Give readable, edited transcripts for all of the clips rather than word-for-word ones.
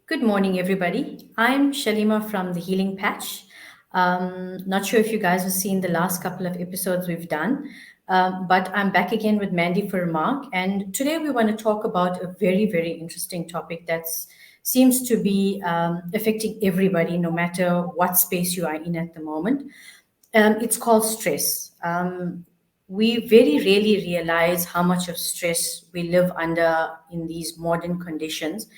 Good morning, everybody. I'm Shalima from the Healing Patch. Not sure if you guys have seen the last couple of episodes we've done, but I'm back again with Mandy for a remark. And today we want to talk about a very, very interesting topic that seems to be affecting everybody, no matter what space you are in at the moment. It's called stress. We very rarely realize how much of stress we live under in these modern conditions.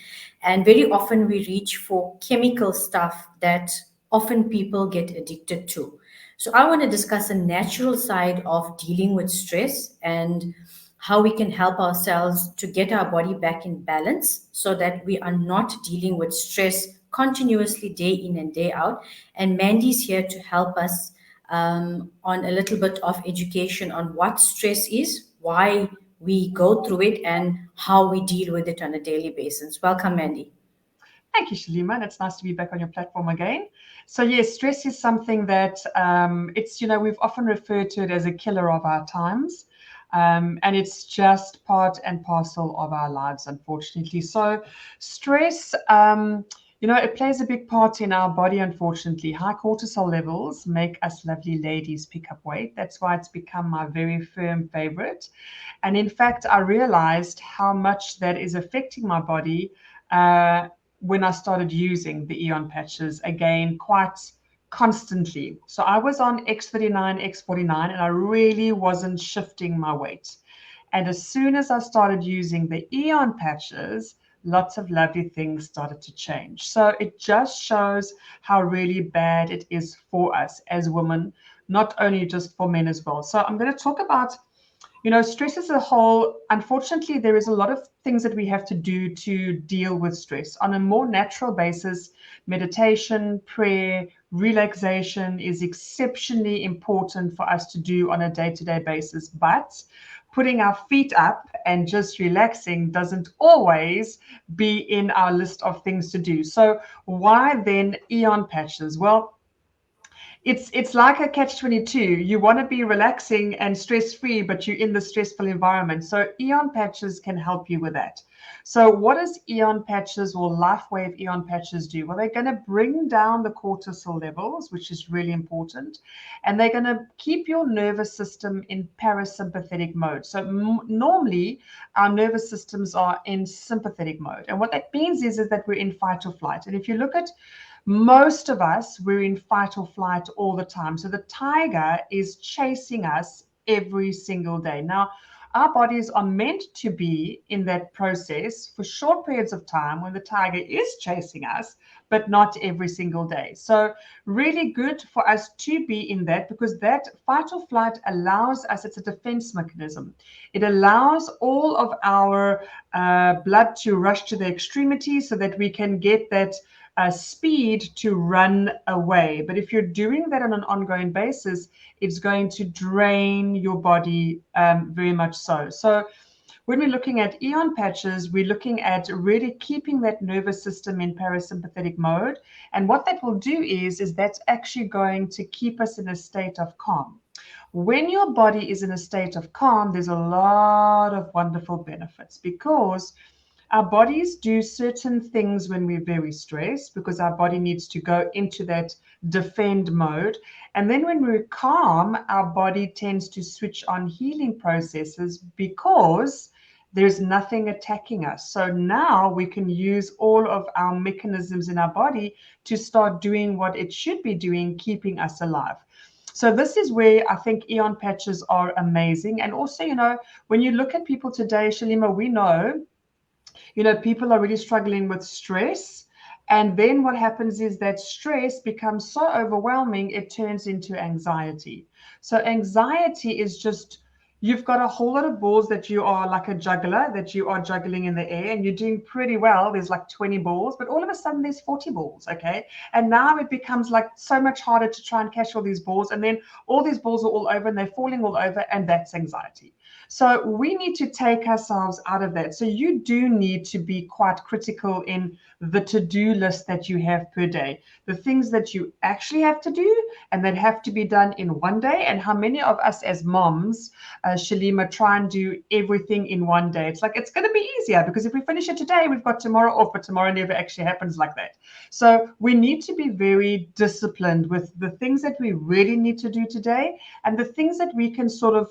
And very often we reach for chemical stuff that often people get addicted to. So, I want to discuss a natural side of dealing with stress and how we can help ourselves to get our body back in balance so that we are not dealing with stress continuously day in and day out. And Mandy's here to help us on a little bit of education on what stress is, why we go through it, and how we deal with it on a daily basis. Welcome, Mandy. Thank you, Shalima. And it's nice to be back on your platform again. So, yes, stress is something that we've often referred to it as a killer of our times. And it's just part and parcel of our lives, unfortunately. So, stress, it plays a big part in our body, unfortunately. High cortisol levels make us lovely ladies pick up weight. That's why it's become my very firm favorite. And in fact, I realized how much that is affecting my body. When I started using the Aeon patches again quite constantly. So I was on X39, X49, and I really wasn't shifting my weight. And as soon as I started using the Aeon patches, lots of lovely things started to change. So it just shows how really bad it is for us as women, not only just for men as well. So I'm going to talk about stress as a whole. Unfortunately, there is a lot of things that we have to do to deal with stress on a more natural basis. Meditation, prayer, relaxation is exceptionally important for us to do on a day-to-day basis. But putting our feet up and just relaxing doesn't always be in our list of things to do. So why then Aeon patches? Well, it's like a catch-22. You want to be relaxing and stress-free, but you're in the stressful environment. So Aeon patches can help you with that. So what does Aeon patches or Lifewave Aeon patches do? Well, they're going to bring down the cortisol levels, which is really important, and they're going to keep your nervous system in parasympathetic mode. So normally our nervous systems are in sympathetic mode, and what that means is that we're in fight or flight. And if you look at most of us, we're in fight or flight all the time. So the tiger is chasing us every single day. Now, our bodies are meant to be in that process for short periods of time when the tiger is chasing us, but not every single day. So, really good for us to be in that, because that fight or flight allows us, it's a defense mechanism. It allows all of our blood to rush to the extremities so that we can get that speed to run away. But if you're doing that on an ongoing basis, it's going to drain your body very much so. So when we're looking at Aeon patches, we're looking at really keeping that nervous system in parasympathetic mode. And what that will do is that's actually going to keep us in a state of calm. When your body is in a state of calm, there's a lot of wonderful benefits, because our bodies do certain things when we're very stressed, because our body needs to go into that defend mode. And then when we're calm, our body tends to switch on healing processes because there's nothing attacking us. So now we can use all of our mechanisms in our body to start doing what it should be doing, keeping us alive. So this is where I think Aeon patches are amazing. And also, when you look at people today, Shalima, we know people are really struggling with stress. And then what happens is that stress becomes so overwhelming, it turns into anxiety. So anxiety is just, you've got a whole lot of balls that you are like a juggler, that you are juggling in the air, and you're doing pretty well. There's like 20 balls, but all of a sudden there's 40 balls, okay? And now it becomes like so much harder to try and catch all these balls. And then all these balls are all over and they're falling all over, and that's anxiety. So we need to take ourselves out of that. So you do need to be quite critical in the to-do list that you have per day, the things that you actually have to do and that have to be done in one day. And how many of us as moms, Shalima, try and do everything in one day? It's like, it's going to be easier because if we finish it today, we've got tomorrow off, but tomorrow never actually happens like that. So we need to be very disciplined with the things that we really need to do today and the things that we can sort of,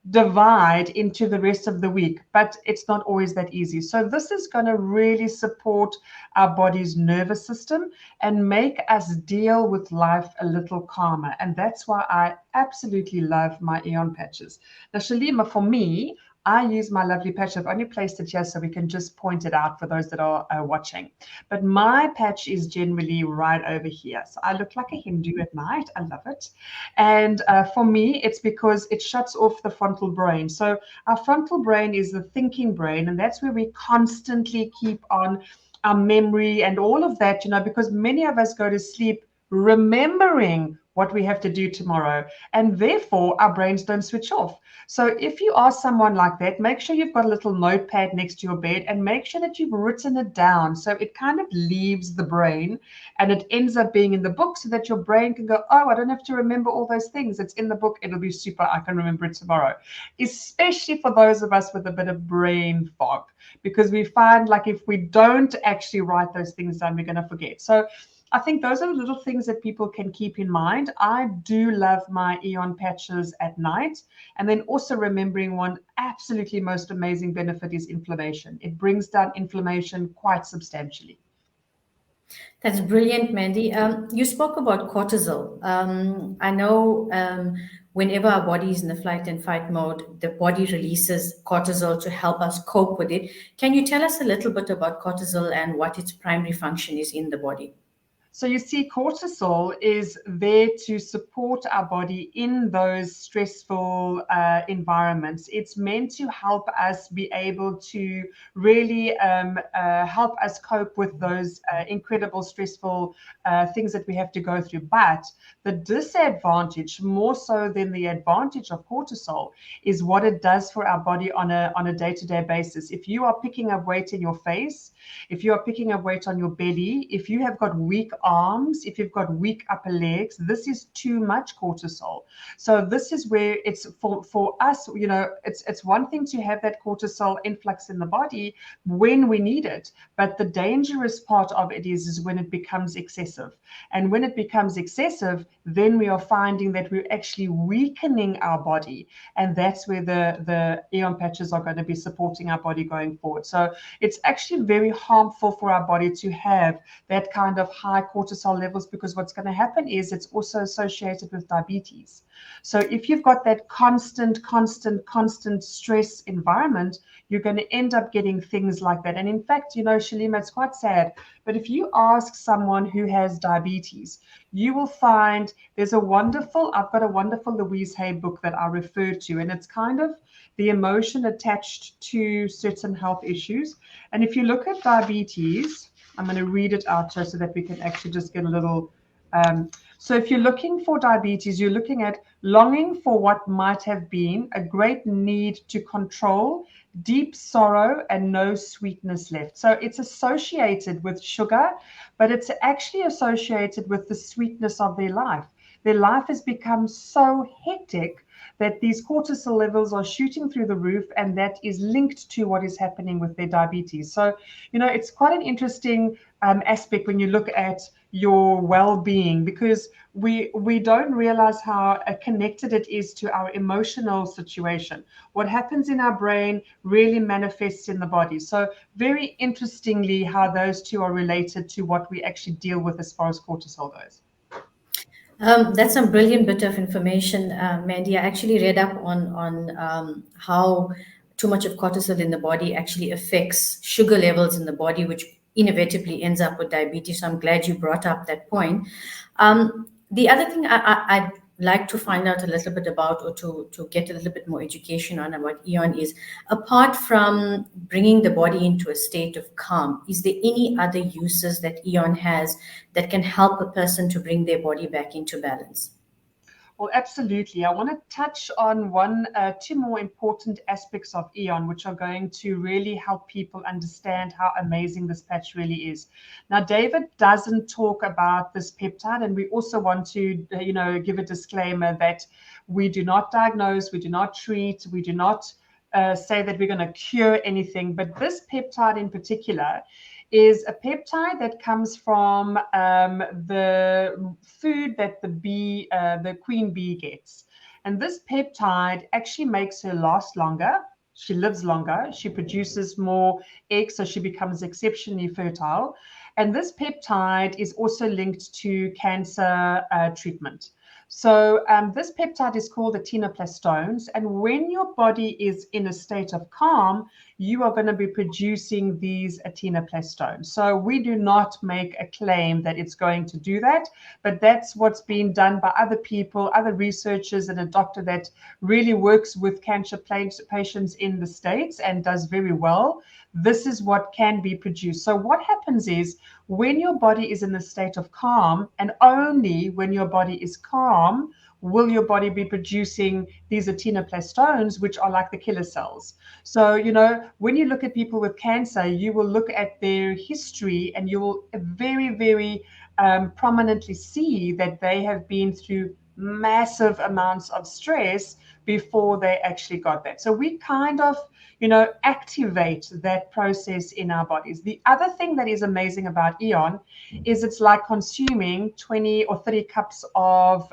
divide into the rest of the week, but it's not always that easy. So this is going to really support our body's nervous system and make us deal with life a little calmer. And that's why I absolutely love my Aeon patches. Now, Shalima, for me, I use my lovely patch. I've only placed it here so we can just point it out for those that are watching. But my patch is generally right over here. So I look like a Hindu at night. I love it. And for me, it's because it shuts off the frontal brain. So our frontal brain is the thinking brain, and that's where we constantly keep on our memory and all of that, because many of us go to sleep remembering what we have to do tomorrow, and therefore our brains don't switch off. So if you are someone like that, make sure you've got a little notepad next to your bed and make sure that you've written it down so it kind of leaves the brain and it ends up being in the book so that your brain can go, oh, I don't have to remember all those things. It's in the book. It'll be super. I can remember it tomorrow. Especially for those of us with a bit of brain fog, because we find like if we don't actually write those things down, we're going to forget. So I think those are the little things that people can keep in mind. I do love my Aeon patches at night. And then also remembering one absolutely most amazing benefit is inflammation. It brings down inflammation quite substantially. That's brilliant, Mandy. You spoke about cortisol. I know whenever our body is in the flight and fight mode, the body releases cortisol to help us cope with it. Can you tell us a little bit about cortisol and what its primary function is in the body? So you see, cortisol is there to support our body in those stressful environments. It's meant to help us be able to really help us cope with those incredible stressful things that we have to go through. But the disadvantage, more so than the advantage of cortisol, is what it does for our body on a day-to-day basis. If you are picking up weight in your face, if you are picking up weight on your belly, if you have got weak arms, if you've got weak upper legs, this is too much cortisol. So this is where it's for us, it's one thing to have that cortisol influx in the body when we need it, but the dangerous part of it is when it becomes excessive. And when it becomes excessive, then we are finding that we're actually weakening our body. And that's where the Aeon patches are going to be supporting our body going forward. So it's actually very harmful for our body to have that kind of high cortisol levels, because what's going to happen is it's also associated with diabetes. So if you've got that constant stress environment, you're going to end up getting things like that. And in fact, Shalima, it's quite sad, but if you ask someone who has diabetes, you will find I've got a wonderful Louise Hay book that I refer to, and it's kind of the emotion attached to certain health issues. And if you look at diabetes, I'm going to read it out just so that we can actually just get a little. So if you're looking for diabetes, you're looking at longing for what might have been, a great need to control, deep sorrow, and no sweetness left. So it's associated with sugar, but it's actually associated with the sweetness of their life. Their life has become so hectic that these cortisol levels are shooting through the roof, and that is linked to what is happening with their diabetes. So, it's quite an interesting aspect when you look at your well-being, because we don't realize how connected it is to our emotional situation. What happens in our brain really manifests in the body. So very interestingly, how those two are related to what we actually deal with as far as cortisol goes. That's some brilliant bit of information, Mandy. I actually read up on how too much of cortisol in the body actually affects sugar levels in the body, which inevitably ends up with diabetes. So I'm glad you brought up that point. The other thing I'd like to find out a little bit about, or to get a little bit more education on about Aeon, is apart from bringing the body into a state of calm, is there any other uses that Aeon has that can help a person to bring their body back into balance? Well, absolutely. I want to touch on two more important aspects of Aeon, which are going to really help people understand how amazing this patch really is. Now, David doesn't talk about this peptide, and we also want to, give a disclaimer that we do not diagnose, we do not treat, we do not say that we're going to cure anything. But this peptide in particular is a peptide that comes from the food that the queen bee gets. And this peptide actually makes her last longer. She lives longer. She produces more eggs, so she becomes exceptionally fertile. And this peptide is also linked to cancer treatment. So this peptide is called acetinoplastones. And when your body is in a state of calm, you are going to be producing these acetinoplastones. So we do not make a claim that it's going to do that, but that's what's been done by other people, other researchers, and a doctor that really works with cancer patients in the States and does very well. This is what can be produced. So what happens is when your body is in a state of calm, and only when your body is calm, will your body be producing these acetinoplastones, which are like the killer cells. So, when you look at people with cancer, you will look at their history and you will very, very prominently see that they have been through massive amounts of stress before they actually got that. So we kind of, activate that process in our bodies. The other thing that is amazing about Aeon is it's like consuming 20 or 30 cups of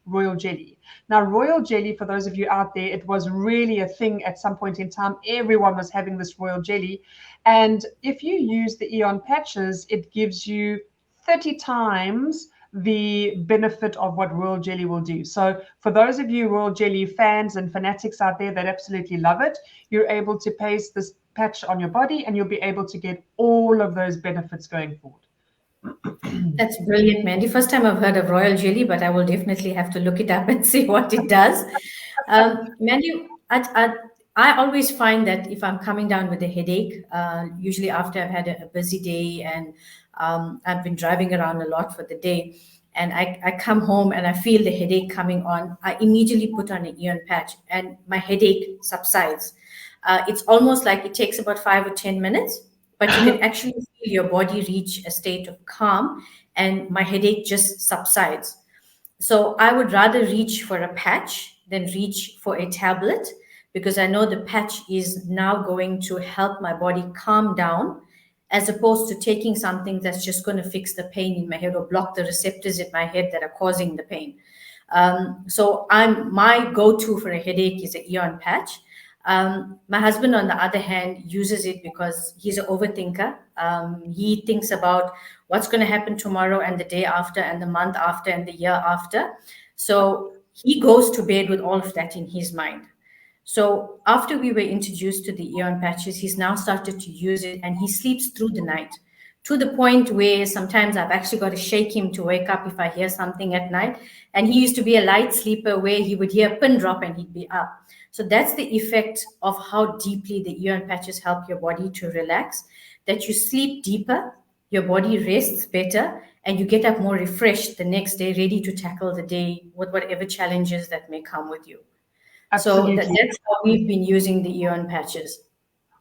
royal jelly. Now, royal jelly, for those of you out there, it was really a thing at some point in time. Everyone was having this royal jelly. And if you use the Aeon patches, it gives you 30 times the benefit of what royal jelly will do. So for those of you royal jelly fans and fanatics out there that absolutely love it, you're able to paste this patch on your body and you'll be able to get all of those benefits going forward. That's brilliant, Mandy. First time I've heard of royal jelly, but I will definitely have to look it up and see what it does. Mandy, I always find that if I'm coming down with a headache, usually after I've had a busy day and I've been driving around a lot for the day, and I come home and I feel the headache coming on, I immediately put on an Aeon patch and my headache subsides. It's almost like it takes about 5 or 10 minutes, but you can actually feel your body reach a state of calm and my headache just subsides. So I would rather reach for a patch than reach for a tablet because I know the patch is now going to help my body calm down as opposed to taking something that's just going to fix the pain in my head or block the receptors in my head that are causing the pain. So my go-to for a headache is an Aeon patch. My husband, on the other hand, uses it because he's an overthinker. He thinks about what's going to happen tomorrow and the day after and the month after and the year after. So he goes to bed with all of that in his mind. So after we were introduced to the Aeon patches, he's now started to use it and he sleeps through the night to the point where sometimes I've actually got to shake him to wake up if I hear something at night. And he used to be a light sleeper where he would hear a pin drop and he'd be up. So that's the effect of how deeply the Aeon patches help your body to relax, that you sleep deeper, your body rests better, and you get up more refreshed the next day, ready to tackle the day with whatever challenges that may come with you. So Absolutely. that's how we've been using the Aeon patches.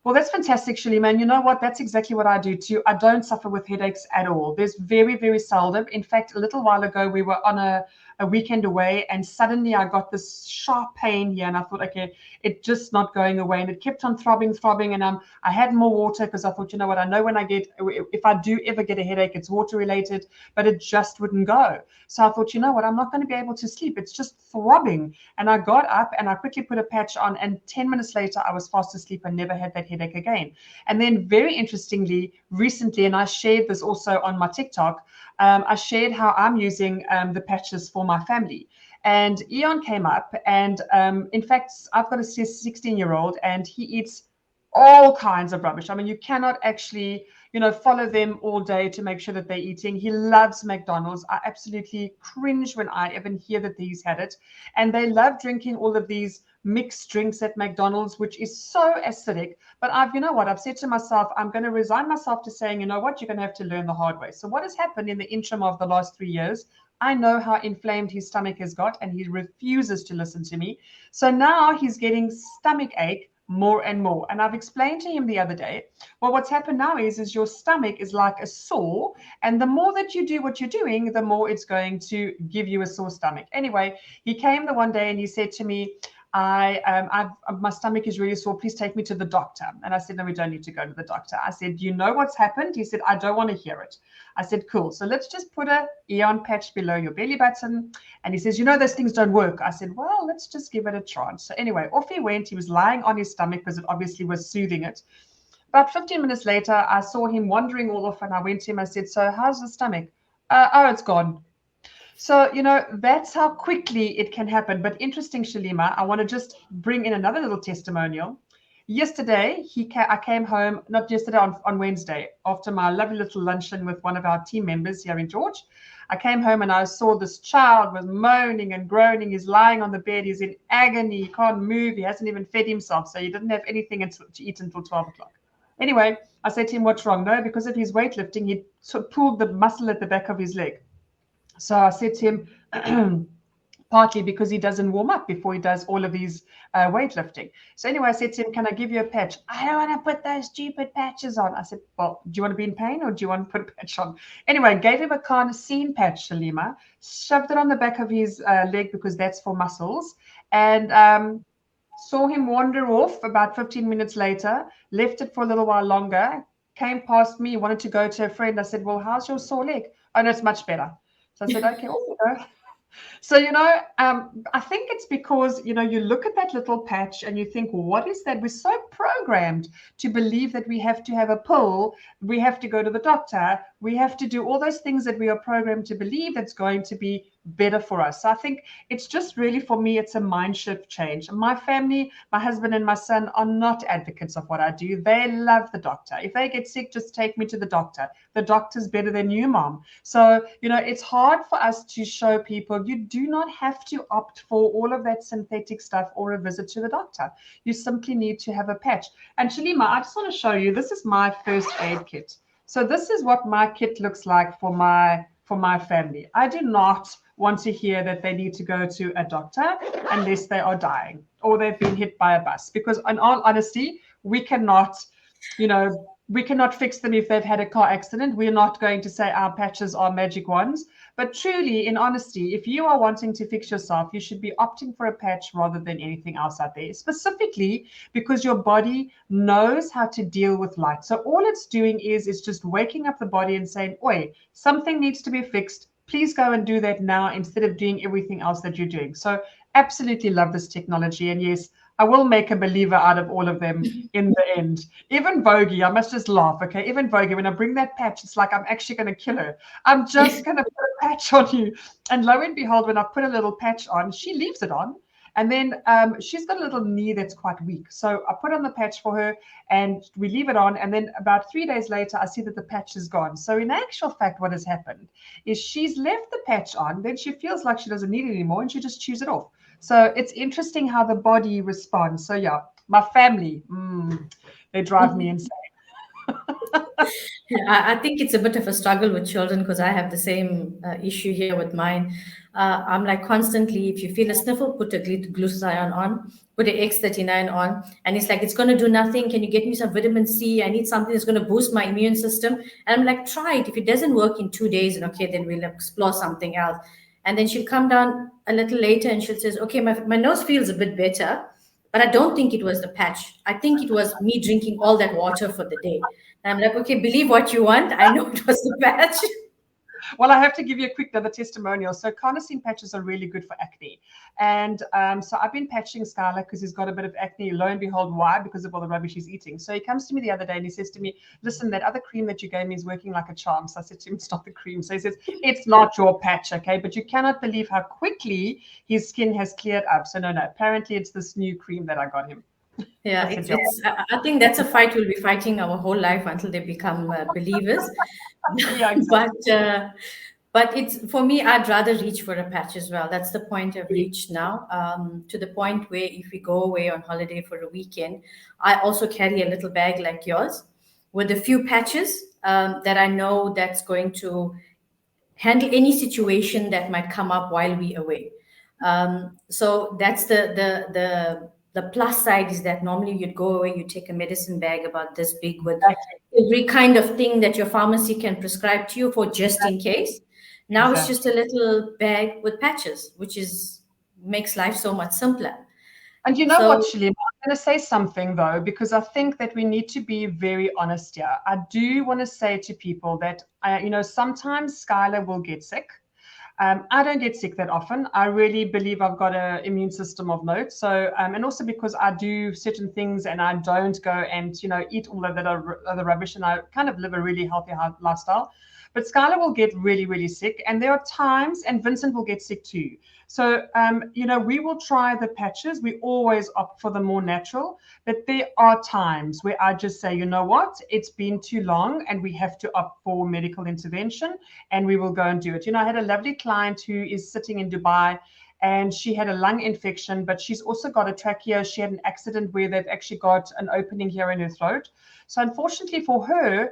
Well, that's fantastic, Shalima. And you know what? That's exactly what I do too. I don't suffer with headaches at all. There's very, very seldom. In fact, a little while ago, we were on a weekend away and suddenly I got this sharp pain here and I thought, okay, it's just not going away. And it kept on throbbing. And I had more water because I thought, you know what? I know if I do ever get a headache, it's water related, but it just wouldn't go. So I thought, you know what? I'm not going to be able to sleep. It's just throbbing. And I got up and I quickly put a patch on. And 10 minutes later, I was fast asleep and never had that headache again. And then very interestingly, recently, and I shared this also on my TikTok, I shared how I'm using the patches for my family. And Aeon came up, and in fact, I've got a 16-year-old, and he eats all kinds of rubbish. I mean, you cannot actually, follow them all day to make sure that they're eating. He loves McDonald's. I absolutely cringe when I even hear that he's had it. And they love drinking all of these mixed drinks at McDonald's, which is so acidic. But I've said to myself, I'm going to resign myself to saying, you know what, you're going to have to learn the hard way. So what has happened in the interim of the last 3 years? I know how inflamed his stomach has got, and he refuses to listen to me. So now he's getting stomach ache more and more. And I've explained to him the other day, well, what's happened now is your stomach is like a sore, and the more that you do what you're doing, the more it's going to give you a sore stomach. Anyway, he came the one day and he said to me, my stomach is really sore. Please take me to the doctor. And I said, no, we don't need to go to the doctor. I said, you know what's happened? He said, I don't want to hear it. I said, cool. So let's just put a Aeon patch below your belly button. And he says, you know, those things don't work. I said, well, let's just give it a chance. So anyway, off he went. He was lying on his stomach because it obviously was soothing it. About 15 minutes later, I saw him wandering all off, and I went to him. I said, so how's the stomach? Oh, it's gone. So, that's how quickly it can happen. But interesting, Shalima, I want to just bring in another little testimonial. Yesterday, I came home, not yesterday, on Wednesday, after my lovely little luncheon with one of our team members here in George. I came home and I saw this child was moaning and groaning. He's lying on the bed. He's in agony. He can't move. He hasn't even fed himself. So he didn't have anything to eat until 12 o'clock. Anyway, I said to him, what's wrong? No, because of his weightlifting, he pulled the muscle at the back of his leg. So I said to him, partly because he doesn't warm up before he does all of these weightlifting. So anyway, I said to him, can I give you a patch? I don't want to put those stupid patches on. I said, well, do you want to be in pain or do you want to put a patch on? Anyway, gave him a carnosine patch, Shalima, shoved it on the back of his leg because that's for muscles, and saw him wander off about 15 minutes later, left it for a little while longer, came past me, wanted to go to a friend. I said, well, how's your sore leg? Oh, no, it's much better. So I said, okay, off you go. So, I think it's because, you look at that little patch and you think, what is that? We're so programmed to believe that we have to have a pill, we have to go to the doctor, we have to do all those things that we are programmed to believe that's going to be better for us. So I think it's just really, for me, it's a mind shift change. My family, my husband and my son are not advocates of what I do. They love the doctor. If they get sick, just take me to the doctor. The doctor's better than you, Mom. So, it's hard for us to show people you do not have to opt for all of that synthetic stuff or a visit to the doctor. You simply need to have a patch. And Shalima, I just want to show you, this is my first aid kit. So this is what my kit looks like for my family. I do not want to hear that they need to go to a doctor unless they are dying or they've been hit by a bus. Because in all honesty, we cannot fix them if they've had a car accident. We're not going to say our patches are magic wands. But truly, in honesty, if you are wanting to fix yourself, you should be opting for a patch rather than anything else out there, specifically because your body knows how to deal with light. So all it's doing is just waking up the body and saying, oi, something needs to be fixed. Please go and do that now instead of doing everything else that you're doing. So absolutely love this technology. And yes, I will make a believer out of all of them in the end. Even Vogie, I must just laugh, okay? Even Vogie, when I bring that patch, it's like I'm actually going to kill her. I'm just going to put a patch on you. And lo and behold, when I put a little patch on, she leaves it on. And then she's got a little knee that's quite weak. So I put on the patch for her and we leave it on. And then about 3 days later, I see that the patch is gone. So in actual fact, what has happened is she's left the patch on. Then she feels like she doesn't need it anymore and she just chews it off. So it's interesting how the body responds. So yeah, my family, they drive me insane. I think it's a bit of a struggle with children because I have the same issue here with mine. I'm like constantly, if you feel a sniffle, put a glutathione on, put an X39 on, and it's like, it's going to do nothing. Can you get me some vitamin C? I need something that's going to boost my immune system. And I'm like, try it. If it doesn't work in 2 days, and okay, then we'll explore something else. And then she'll come down a little later and she'll say, okay, my nose feels a bit better, but I don't think it was the patch. I think it was me drinking all that water for the day. And I'm like, okay, believe what you want. I know it was the patch. Well, I have to give you a quick another testimonial. So carnosine patches are really good for acne. And so I've been patching Skylar because he's got a bit of acne. Lo and behold, why? Because of all the rubbish he's eating. So he comes to me the other day and he says to me, listen, that other cream that you gave me is working like a charm. So I said to him, it's not the cream. So he says, it's not your patch, okay? But you cannot believe how quickly his skin has cleared up. So no, apparently it's this new cream that I got him. Yeah, I think that's a fight we'll be fighting our whole life until they become believers. Yeah, exactly. But it's, for me, I'd rather reach for a patch as well. That's the point I've reached now. To the point where if we go away on holiday for a weekend, I also carry a little bag like yours with a few patches that I know that's going to handle any situation that might come up while we away. So that's the plus side, is that normally you'd go away, you take a medicine bag about this big with Exactly. every kind of thing that your pharmacy can prescribe to you for just in case. Now it's just Exactly. a little bag with patches, which is makes life so much simpler. And you know what, So Shalima? I'm going to say something though, because I think that we need to be very honest here. I do want to say to people that, sometimes Skylar will get sick. I don't get sick that often. I really believe I've got an immune system of note. So, and also because I do certain things and I don't go and, eat all of that other rubbish, and I kind of live a really healthy lifestyle. But Skylar will get really, really sick. And there are times, and Vincent will get sick too. So, we will try the patches. We always opt for the more natural. But there are times where I just say, you know what, it's been too long and we have to opt for medical intervention, and we will go and do it. I had a lovely client who is sitting in Dubai, and she had a lung infection, but she's also got a trachea. She had an accident where they've actually got an opening here in her throat. So unfortunately for her,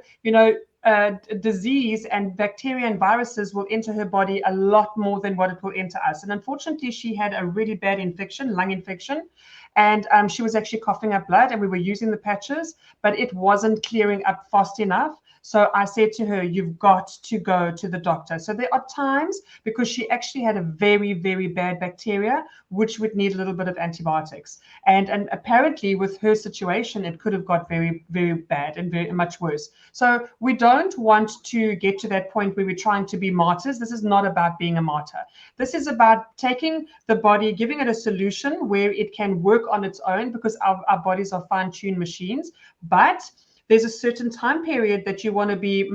disease and bacteria and viruses will enter her body a lot more than what it will enter us. And unfortunately, she had a really bad infection, lung infection, and she was actually coughing up blood, and we were using the patches, but it wasn't clearing up fast enough. So I said to her, you've got to go to the doctor. So there are times, because she actually had a very, very bad bacteria, which would need a little bit of antibiotics. And apparently with her situation, it could have got very, very bad and very much worse. So we don't want to get to that point where we're trying to be martyrs. This is not about being a martyr. This is about taking the body, giving it a solution where it can work on its own, because our bodies are fine-tuned machines. But there's a certain time period that you want to be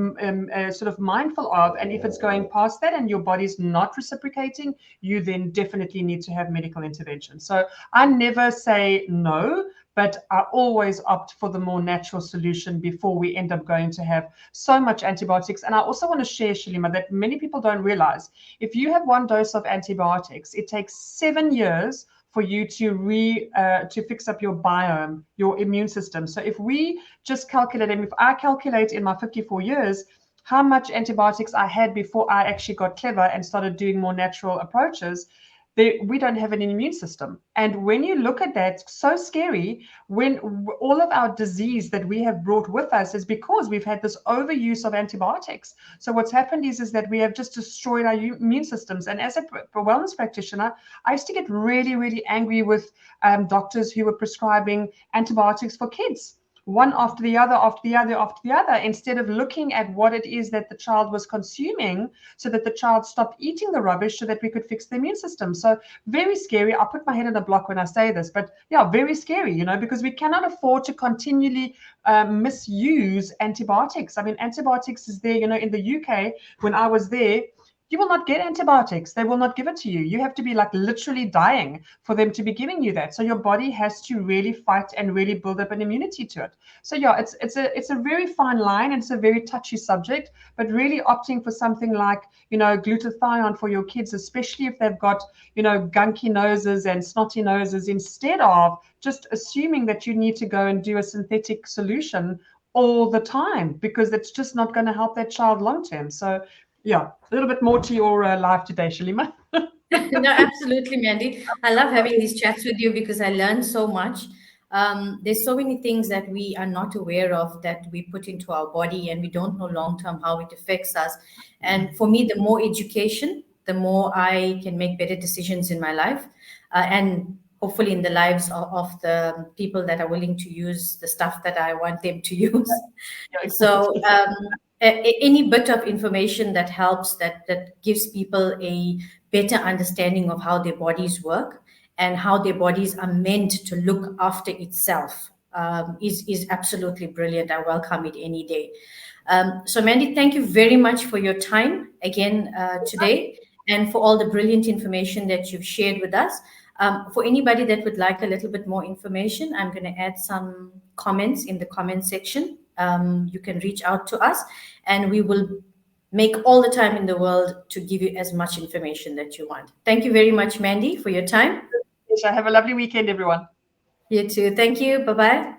sort of mindful of. And if it's going past that and your body's not reciprocating, you then definitely need to have medical intervention. So I never say no, but I always opt for the more natural solution before we end up going to have so much antibiotics. And I also want to share, Shalima, that many people don't realize, if you have one dose of antibiotics, it takes 7 years for you to fix up your biome, your immune system. So if we just calculate, and if I calculate in my 54 years how much antibiotics I had before I actually got clever and started doing more natural approaches, we don't have an immune system. And when you look at that, it's so scary, when all of our disease that we have brought with us is because we've had this overuse of antibiotics. So what's happened is that we have just destroyed our immune systems. And as a wellness practitioner, I used to get really, really angry with doctors who were prescribing antibiotics for kids, one after the other, after the other, after the other, instead of looking at what it is that the child was consuming, so that the child stopped eating the rubbish, so that we could fix the immune system. So very scary. I'll put my head in a block when I say this, but yeah, very scary, because we cannot afford to continually misuse antibiotics. I mean, antibiotics is there, in the UK, when I was there, you will not get antibiotics. They will not give it to you. You have to be like literally dying for them to be giving you that. So your body has to really fight and really build up an immunity to it. So yeah, it's a very fine line, and it's a very touchy subject. But really opting for something like glutathione for your kids, especially if they've got gunky noses and snotty noses, instead of just assuming that you need to go and do a synthetic solution all the time, because it's just not going to help that child long term. So yeah, a little bit more to your life today, Shalima. No, absolutely, Mandy. I love having these chats with you because I learn so much. There's so many things that we are not aware of that we put into our body, and we don't know long term how it affects us. And for me, the more education, the more I can make better decisions in my life, and hopefully in the lives of the people that are willing to use the stuff that I want them to use. Yeah, So exactly. any bit of information that helps, that gives people a better understanding of how their bodies work and how their bodies are meant to look after itself, is absolutely brilliant. I welcome it any day. So Mandy, thank you very much for your time again today, and for all the brilliant information that you've shared with us. For anybody that would like a little bit more information, I'm going to add some comments in the comment section. You can reach out to us, and we will make all the time in the world to give you as much information that you want. Thank you very much, Mandy, for your time. Have a lovely weekend, everyone. You too. Thank you. Bye bye.